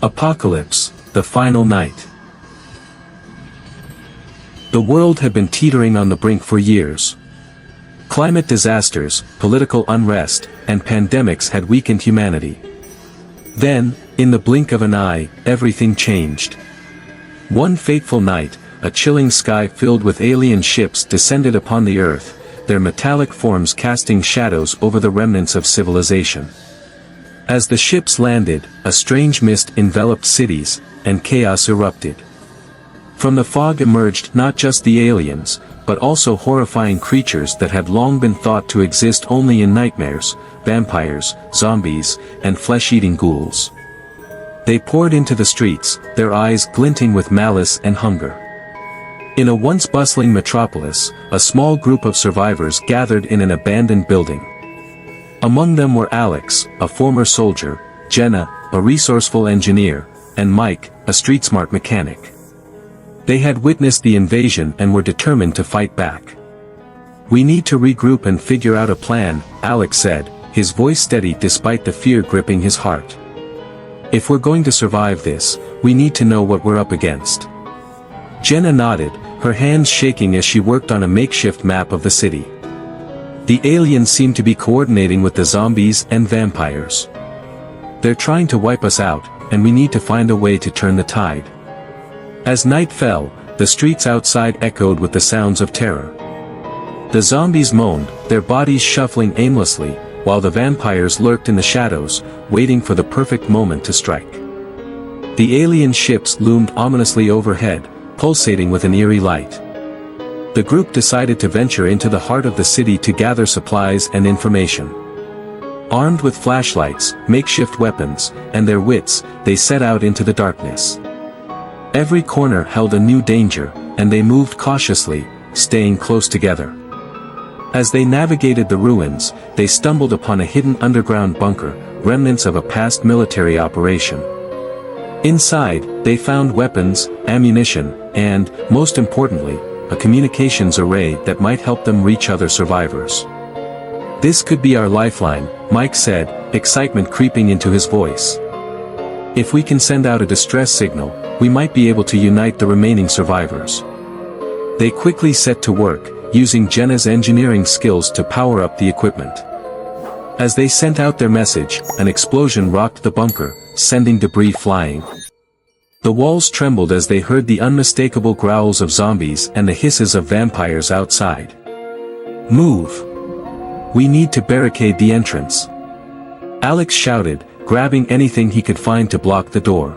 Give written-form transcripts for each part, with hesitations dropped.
Apocalypse, the final night. The world had been teetering on the brink for years. Climate disasters, political unrest, and pandemics had weakened humanity. Then, in the blink of an eye, everything changed. One fateful night, a chilling sky filled with alien ships descended upon the earth, their metallic forms casting shadows over the remnants of civilization. As the ships landed, a strange mist enveloped cities, and chaos erupted. From the fog emerged not just the aliens, but also horrifying creatures that had long been thought to exist only in nightmares: vampires, zombies, and flesh-eating ghouls. They poured into the streets, their eyes glinting with malice and hunger. In a once bustling metropolis, a small group of survivors gathered in an abandoned building. Among them were Alex, a former soldier, Jenna, a resourceful engineer, and Mike, a street-smart mechanic. They had witnessed the invasion and were determined to fight back. "We need to regroup and figure out a plan," Alex said, his voice steady despite the fear gripping his heart. "If we're going to survive this, we need to know what we're up against." Jenna nodded, her hands shaking as she worked on a makeshift map of the city. The aliens seemed to be coordinating with the zombies and vampires. "They're trying to wipe us out, and we need to find a way to turn the tide." As night fell, the streets outside echoed with the sounds of terror. The zombies moaned, their bodies shuffling aimlessly, while the vampires lurked in the shadows, waiting for the perfect moment to strike. The alien ships loomed ominously overhead, pulsating with an eerie light. The group decided to venture into the heart of the city to gather supplies and information. Armed with flashlights, makeshift weapons, and their wits, they set out into the darkness. Every corner held a new danger, and they moved cautiously, staying close together. As they navigated the ruins, they stumbled upon a hidden underground bunker, remnants of a past military operation. Inside, they found weapons, ammunition, and, most importantly, a communications array that might help them reach other survivors. "This could be our lifeline," Mike said, excitement creeping into his voice. "If we can send out a distress signal, we might be able to unite the remaining survivors." They quickly set to work, using Jenna's engineering skills to power up the equipment. As they sent out their message, an explosion rocked the bunker, sending debris flying. The walls trembled as they heard the unmistakable growls of zombies and the hisses of vampires outside. "Move! We need to barricade the entrance," Alex shouted, grabbing anything he could find to block the door.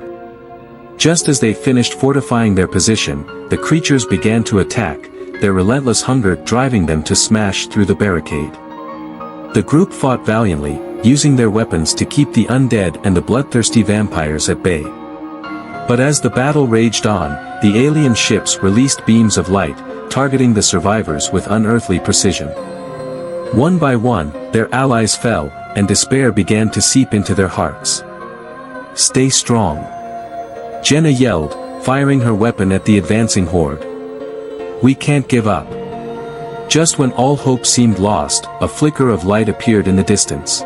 Just as they finished fortifying their position, the creatures began to attack, their relentless hunger driving them to smash through the barricade. The group fought valiantly, using their weapons to keep the undead and the bloodthirsty vampires at bay. But as the battle raged on, the alien ships released beams of light, targeting the survivors with unearthly precision. One by one, their allies fell, and despair began to seep into their hearts. "Stay strong," Jenna yelled, firing her weapon at the advancing horde. "We can't give up." Just when all hope seemed lost, a flicker of light appeared in the distance.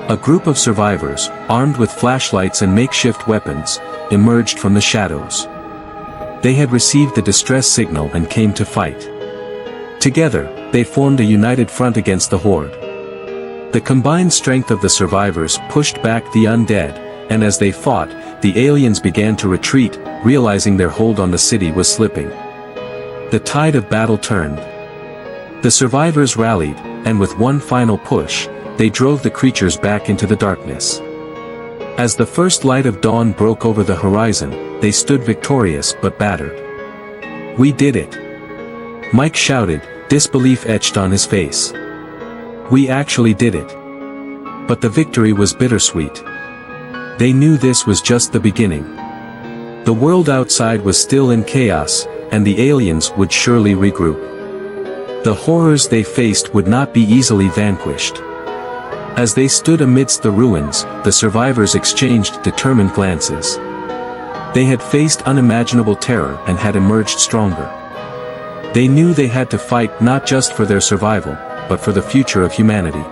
A group of survivors, armed with flashlights and makeshift weapons, emerged from the shadows. They had received the distress signal and came to fight. Together, they formed a united front against the horde. The combined strength of the survivors pushed back the undead, and as they fought, the aliens began to retreat, realizing their hold on the city was slipping. The tide of battle turned. The survivors rallied, and with one final push, they drove the creatures back into the darkness. As the first light of dawn broke over the horizon, they stood victorious but battered. "We did it!" Mike shouted, disbelief etched on his face. "We actually did it." But the victory was bittersweet. They knew this was just the beginning. The world outside was still in chaos, and the aliens would surely regroup. The horrors they faced would not be easily vanquished. As they stood amidst the ruins, the survivors exchanged determined glances. They had faced unimaginable terror and had emerged stronger. They knew they had to fight not just for their survival, but for the future of humanity.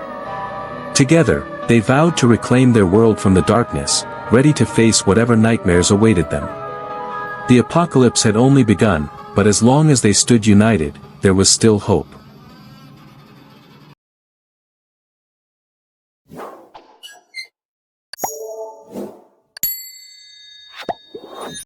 Together, they vowed to reclaim their world from the darkness, ready to face whatever nightmares awaited them. The apocalypse had only begun, but as long as they stood united, there was still hope.